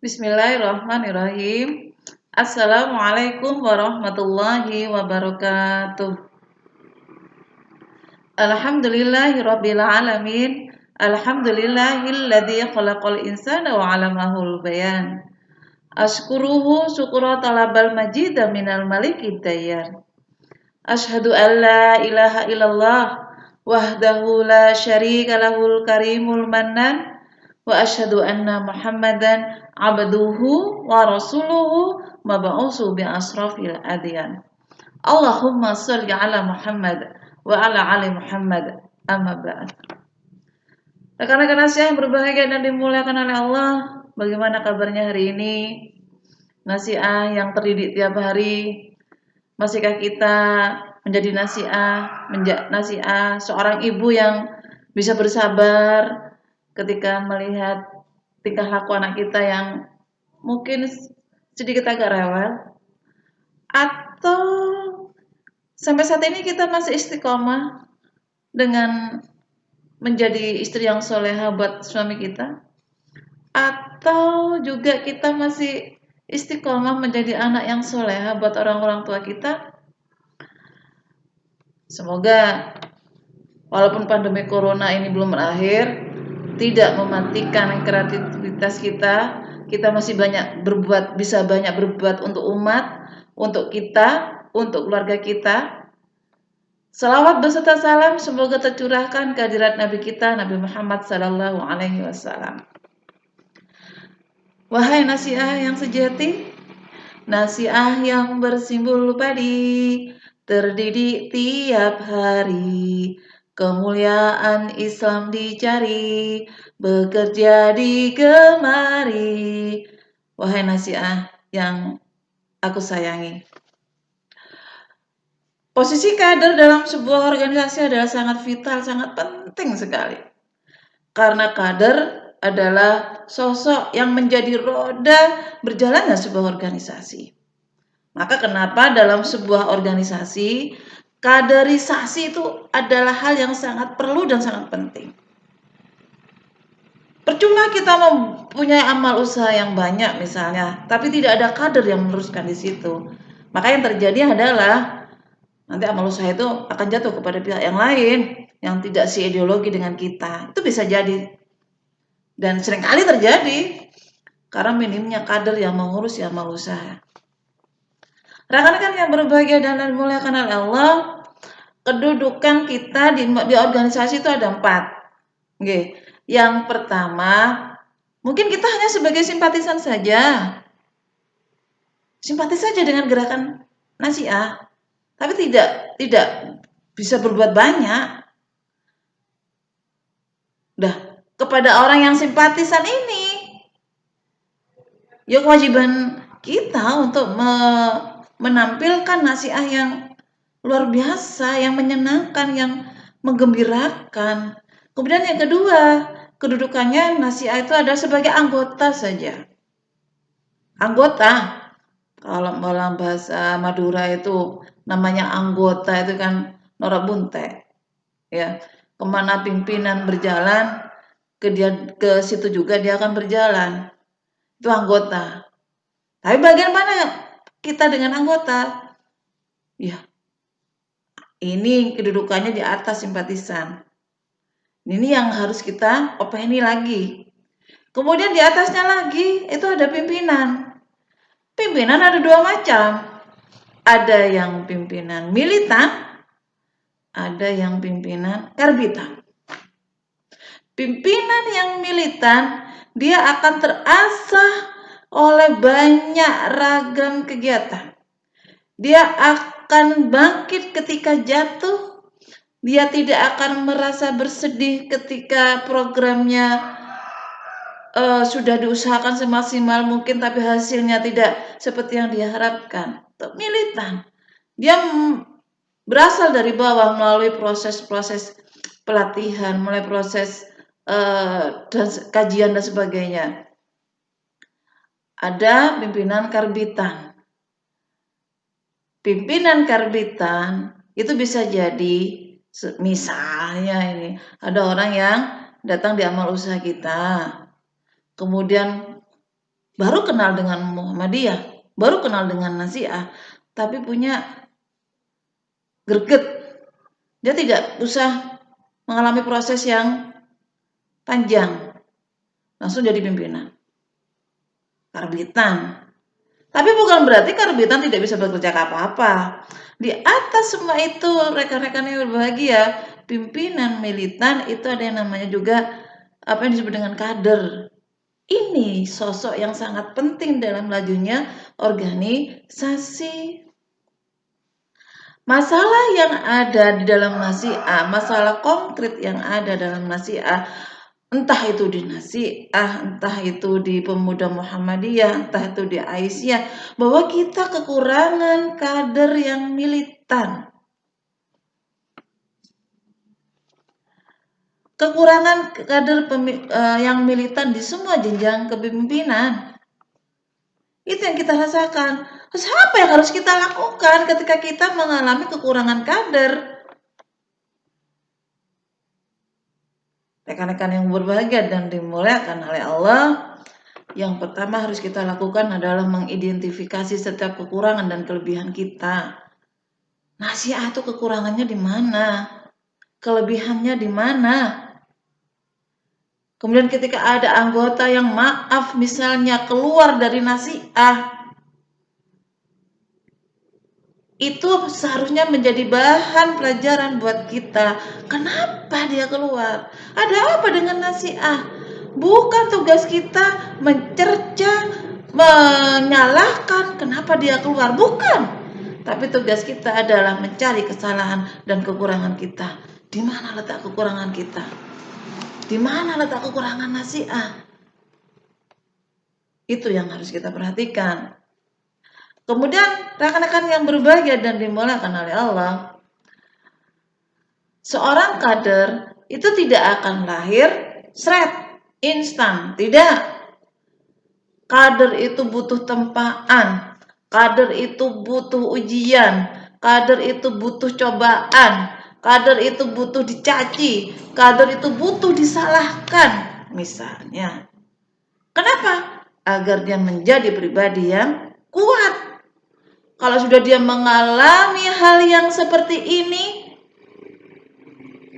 Bismillahirrahmanirrahim. Assalamualaikum warahmatullahi wabarakatuh. Alhamdulillahirabbil alamin. Alhamdulillahilladzi khalaqal insana wa 'allamahul bayan. Ashkuruhu syukra talabal majida minal malikid dayyan. Asyhadu an la ilaha illallah wahdahu la syarika lahul karimul mannan wa asyhadu anna Muhammadan abduhu wa rasuluhu mab'usu bi asrafil adyan. Allahumma shalli ala Muhammad wa ala ali Muhammad. Amma ba'd. Rekan-rekan Asia yang berbahagia dan dimuliakan oleh Allah, bagaimana kabarnya hari ini? Nasiah yang terdidik tiap hari, masihkah kita menjadi nasiah seorang ibu yang bisa bersabar ketika melihat tingkah laku anak kita yang mungkin sedikit agak rewel, atau sampai saat ini kita masih istiqomah dengan menjadi istri yang soleha buat suami kita, atau juga kita masih istiqomah menjadi anak yang soleha buat orang-orang tua kita. Semoga walaupun pandemi corona ini belum berakhir, tidak mematikan kreativitas kita masih bisa banyak berbuat untuk umat, untuk kita, untuk keluarga kita. Salawat beserta salam semoga tercurahkan kehadirat Nabi kita, Nabi Muhammad sallallahu alaihi wasallam. Wahai nasiah yang sejati, nasiah yang bersimbol padi, terdidik tiap hari, kemuliaan Islam dicari, bekerja digemari. Wahai nasiah yang aku sayangi, posisi kader dalam sebuah organisasi adalah sangat vital, sangat penting sekali. Karena kader adalah sosok yang menjadi roda berjalannya sebuah organisasi. Maka kenapa dalam sebuah organisasi, kaderisasi itu adalah hal yang sangat perlu dan sangat penting. Percuma kita mempunyai amal usaha yang banyak misalnya, tapi tidak ada kader yang meneruskan di situ. Maka yang terjadi adalah nanti amal usaha itu akan jatuh kepada pihak yang lain yang tidak seideologi dengan kita. Itu bisa jadi. Dan seringkali terjadi karena minimnya kader yang mengurus amal usaha. Rekan-rekan yang berbahagia dan dimuliakan oleh Allah, kedudukan kita di organisasi itu ada 4. Oke. Yang pertama, mungkin kita hanya sebagai simpatisan saja. Simpatis saja dengan gerakan nasiah, tapi tidak bisa berbuat banyak. Kepada orang yang simpatisan ini, ya kewajiban kita untuk menampilkan nasiah yang luar biasa, yang menyenangkan, yang menggembirakan. Kemudian yang kedua, kedudukannya nasiah itu adalah sebagai anggota saja. Anggota, kalau dalam bahasa Madura itu namanya anggota itu kan norak bunte. Ya, kemana pimpinan berjalan, ke situ juga dia akan berjalan. Itu anggota. Tapi bagian mana kita dengan anggota? Ya, ini kedudukannya di atas simpatisan. Ini yang harus kita openi lagi. Kemudian di atasnya lagi itu ada pimpinan. Pimpinan ada 2 macam. Ada yang pimpinan militan, ada yang pimpinan karbitan. Pimpinan yang militan, dia akan terasah oleh banyak ragam kegiatan. Dia akan bangkit ketika jatuh. Dia tidak akan merasa bersedih ketika programnya sudah diusahakan semaksimal mungkin tapi hasilnya tidak seperti yang diharapkan. Untuk militan, dia berasal dari bawah melalui proses-proses pelatihan, mulai proses dan kajian dan sebagainya. Ada pimpinan karbitan. Pimpinan karbitan itu bisa jadi misalnya ini ada orang yang datang di amal usaha kita, kemudian baru kenal dengan Muhammadiyah, baru kenal dengan Nasiah, tapi punya greget. Dia tidak usah mengalami proses yang panjang, langsung jadi pimpinan. Karbitan. Tapi bukan berarti karbitan tidak bisa bekerja apa-apa. Di atas semua itu, rekan-rekan yang berbahagia, pimpinan militan itu ada yang namanya juga apa yang disebut dengan kader. Ini sosok yang sangat penting dalam lajunya organisasi. Masalah yang ada di dalam Nasiah, masalah konkret yang ada dalam Nasiah, entah itu di Nasiah, entah itu di Pemuda Muhammadiyah, entah itu di Aisyah, bahwa kita kekurangan kader yang militan. Kekurangan kader yang militan di semua jenjang kepemimpinan. Itu yang kita rasakan. Terus apa yang harus kita lakukan ketika kita mengalami kekurangan kader? Rekan-rekan yang berbahagia dan dimuliakan oleh Allah, yang pertama harus kita lakukan adalah mengidentifikasi setiap kekurangan dan kelebihan kita. Nasiah itu kekurangannya di mana? Kelebihannya di mana? Kemudian ketika ada anggota yang maaf misalnya keluar dari Nasiah, itu seharusnya menjadi bahan pelajaran buat kita. Kenapa dia keluar? Ada apa dengan Nasiah? Bukan tugas kita mencerca, menyalahkan kenapa dia keluar. Bukan. Tapi tugas kita adalah mencari kesalahan dan kekurangan kita. Di mana letak kekurangan kita? Di mana letak kekurangan Nasiah? Itu yang harus kita perhatikan. Kemudian rekan-rekan yang berbahagia dan dimuliakan oleh Allah, seorang kader itu tidak akan lahir instan, tidak. Kader itu butuh tempaan, kader itu butuh ujian, kader itu butuh cobaan, kader itu butuh dicaci, kader itu butuh disalahkan, misalnya. Kenapa? Agar dia menjadi pribadi yang kuat. Kalau sudah dia mengalami hal yang seperti ini,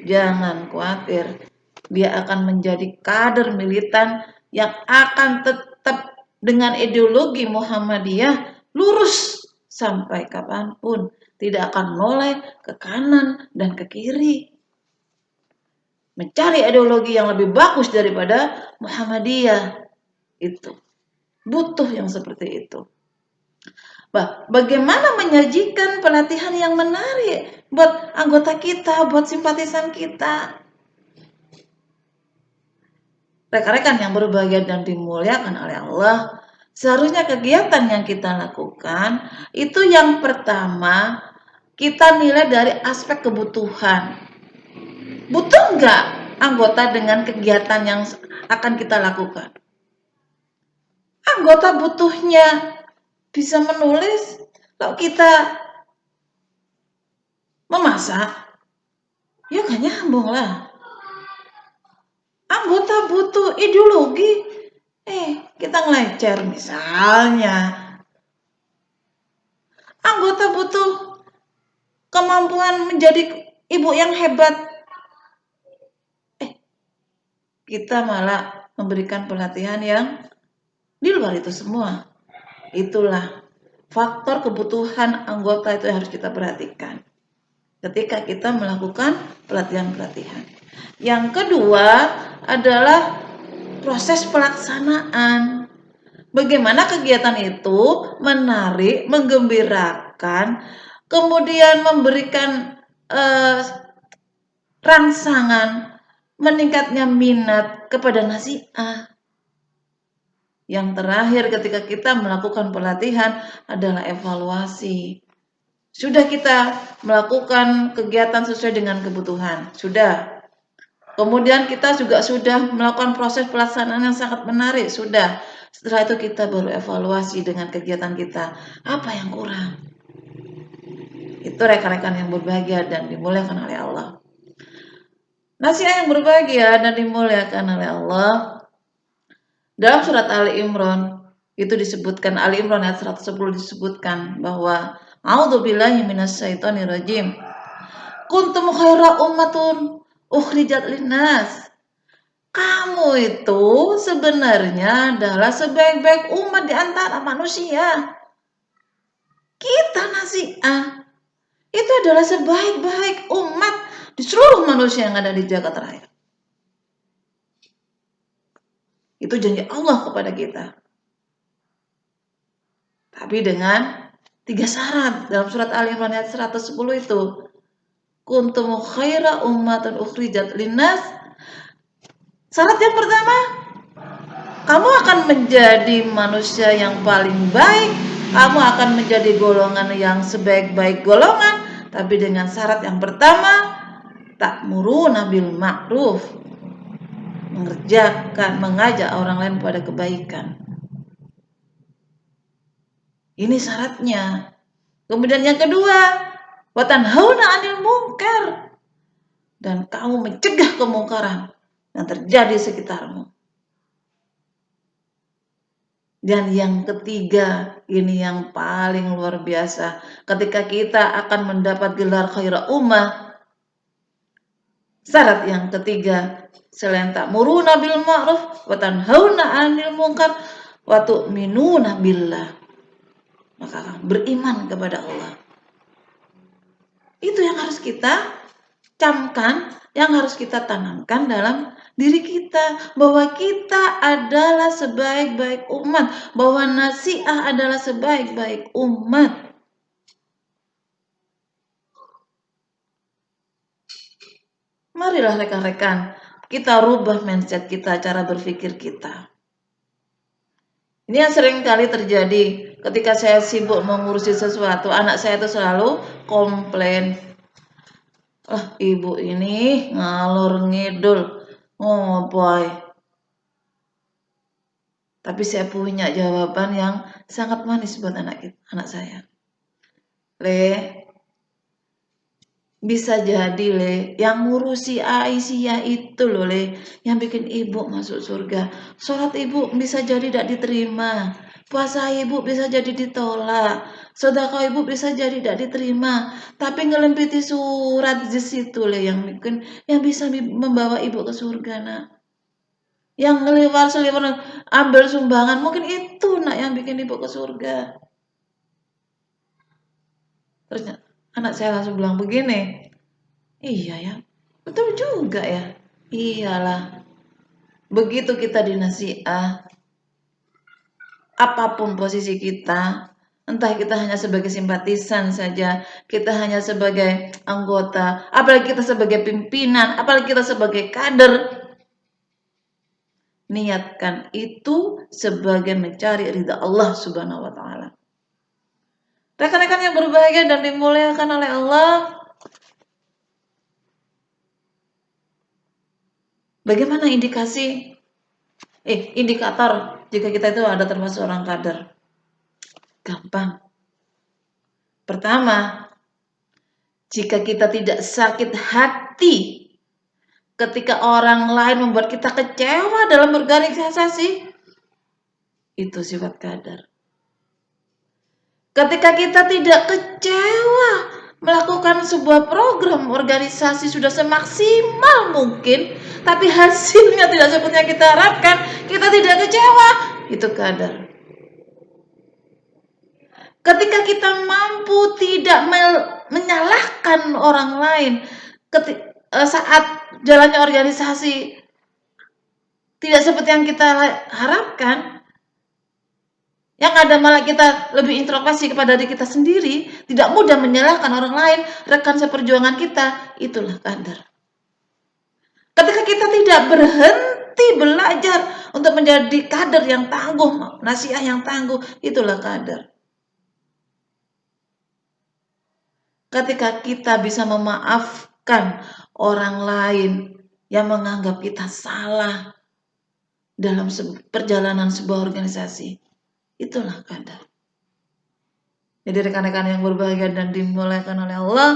jangan khawatir. Dia akan menjadi kader militan yang akan tetap dengan ideologi Muhammadiyah lurus sampai kapanpun. Tidak akan noleh ke kanan dan ke kiri. Mencari ideologi yang lebih bagus daripada Muhammadiyah. Itu. Butuh yang seperti itu. Bagaimana menyajikan pelatihan yang menarik buat anggota kita, buat simpatisan kita. Rekan-rekan yang berbahagia dan dimuliakan oleh Allah, seharusnya kegiatan yang kita lakukan itu yang pertama kita nilai dari aspek kebutuhan. Butuh nggak anggota dengan kegiatan yang akan kita lakukan? Anggota butuhnya bisa menulis, kalau kita memasak, ya gak nyambung lah. Anggota butuh ideologi, kita ngelecer misalnya. Anggota butuh kemampuan menjadi ibu yang hebat, kita malah memberikan pelatihan yang di luar itu semua. Itulah faktor kebutuhan anggota itu yang harus kita perhatikan ketika kita melakukan pelatihan-pelatihan. Yang kedua adalah proses pelaksanaan. Bagaimana kegiatan itu menarik, menggembirakan, kemudian memberikan rangsangan, meningkatnya minat kepada Nasiah. Yang terakhir ketika kita melakukan pelatihan adalah evaluasi. Sudah kita melakukan kegiatan sesuai dengan kebutuhan? Sudah. Kemudian kita juga sudah melakukan proses pelaksanaan yang sangat menarik? Sudah. Setelah itu kita baru evaluasi dengan kegiatan kita. Apa yang kurang? Itu rekan-rekan yang berbahagia dan dimuliakan oleh Allah. Nasiah yang berbahagia dan dimuliakan oleh Allah, dalam surat Ali Imran Itu disebutkan Ali Imran ayat 110 disebutkan bahwa a'udzubillahi minasyaitonirrajim. Kuntum khaira ummatun ukhrijat linnas. Kamu itu sebenarnya adalah sebaik-baik umat di antara manusia. Kita Nasiah itu adalah sebaik-baik umat di seluruh manusia yang ada di jagat raya. Itu janji Allah kepada kita. Tapi dengan 3 syarat dalam surat Ali Imran ayat 110 itu. Kuntum khaira ummatun ukhrijat linnas. Syarat yang pertama, kamu akan menjadi manusia yang paling baik. Kamu akan menjadi golongan yang sebaik-baik golongan. Tapi dengan syarat yang pertama, ta'muruna bil ma'ruf. Mengajak orang lain pada kebaikan. Ini syaratnya. Kemudian yang kedua, wa tanhauna 'anil munkar. Dan kamu mencegah kemungkaran yang terjadi sekitarmu. Dan yang ketiga, ini yang paling luar biasa. Ketika kita akan mendapat gelar khaira ummah, syarat yang ketiga, selain ta'muruna bil ma'ruf wa tanhauna 'anil munkar wa tu'minuna billah. Maka beriman kepada Allah. Itu yang harus kita camkan, yang harus kita tanamkan dalam diri kita, bahwa kita adalah sebaik-baik umat, bahwa Nasiah adalah sebaik-baik umat. Marilah rekan-rekan, kita rubah mindset kita, cara berpikir kita. Ini yang sering kali terjadi ketika saya sibuk mengurusi sesuatu, anak saya itu selalu komplain. Ibu ini ngalor ngidul, boy. Tapi saya punya jawaban yang sangat manis buat anak saya. Bisa jadi yang ngurusi Aisyah itu loh yang bikin ibu masuk surga. Sholat ibu bisa jadi tidak diterima, puasa ibu bisa jadi ditolak, sedekah ibu bisa jadi tidak diterima. Tapi ngelempiti surat di situ yang bisa membawa ibu ke surga nak. Yang ngeliwar-seliwar ambil sumbangan mungkin itu nak yang bikin ibu ke surga. Terus anak saya langsung bilang begini, iya ya, betul juga ya. Iyalah, begitu kita di Nasiah, apapun posisi kita, entah kita hanya sebagai simpatisan saja, kita hanya sebagai anggota, apalagi kita sebagai pimpinan, apalagi kita sebagai kader, niatkan itu sebagai mencari ridha Allah Subhanahu wa Ta'ala. Rekan-rekan yang berbahagia dan dimuliakan oleh Allah, bagaimana indikator jika kita itu ada termasuk orang kader? Gampang. Pertama, jika kita tidak sakit hati ketika orang lain membuat kita kecewa dalam berorganisasi, itu sifat kader. Ketika kita tidak kecewa melakukan sebuah program organisasi sudah semaksimal mungkin, tapi hasilnya tidak seperti yang kita harapkan, kita tidak kecewa, itu kader. Ketika kita mampu tidak menyalahkan orang lain saat jalannya organisasi tidak seperti yang kita harapkan, yang ada malah kita lebih introspeksi kepada diri kita sendiri, tidak mudah menyalahkan orang lain, rekan seperjuangan kita, itulah kader. Ketika kita tidak berhenti belajar untuk menjadi kader yang tangguh, Nasiah yang tangguh, itulah kader. Ketika kita bisa memaafkan orang lain yang menganggap kita salah dalam perjalanan sebuah organisasi, itulah kader. Jadi rekan-rekan yang berbahagia dan dimuliakan oleh Allah,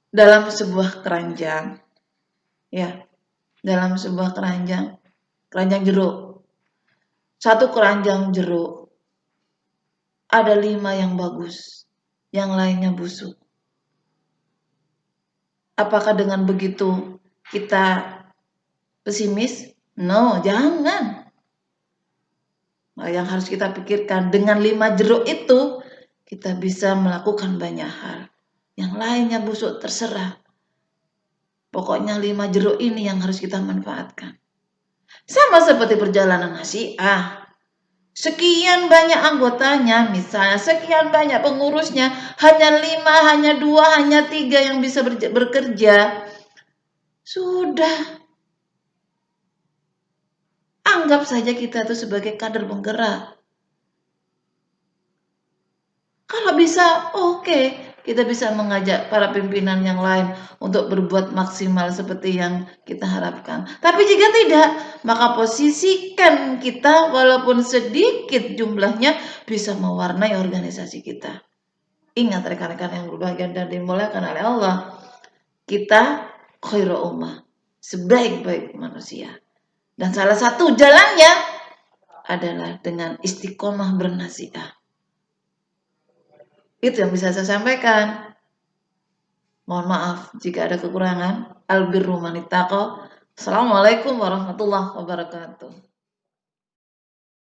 dalam sebuah keranjang, dalam sebuah keranjang keranjang jeruk. Satu keranjang jeruk ada 5 yang bagus, yang lainnya busuk. Apakah dengan begitu kita pesimis? No, jangan. Nah, yang harus kita pikirkan, dengan 5 jeruk itu kita bisa melakukan banyak hal. Yang lainnya busuk terserah. Pokoknya 5 jeruk ini yang harus kita manfaatkan. Sama seperti perjalanan Nasi'ah. Sekian banyak anggotanya, misalnya sekian banyak pengurusnya, hanya 5, hanya 2, hanya 3 yang bisa bekerja. Sudah. Anggap saja kita itu sebagai kader penggerak. Kalau bisa, oke, kita bisa mengajak para pimpinan yang lain untuk berbuat maksimal seperti yang kita harapkan. Tapi jika tidak, maka posisikan kita walaupun sedikit jumlahnya bisa mewarnai organisasi kita. Ingat rekan-rekan yang berbahagia dan dimuliakan oleh Allah, kita khairu ummah, sebaik-baik manusia. Dan salah satu jalannya adalah dengan istiqomah bernasihat. Itu yang bisa saya sampaikan. Mohon maaf jika ada kekurangan. Albirru man ittaqa. Assalamualaikum warahmatullahi wabarakatuh.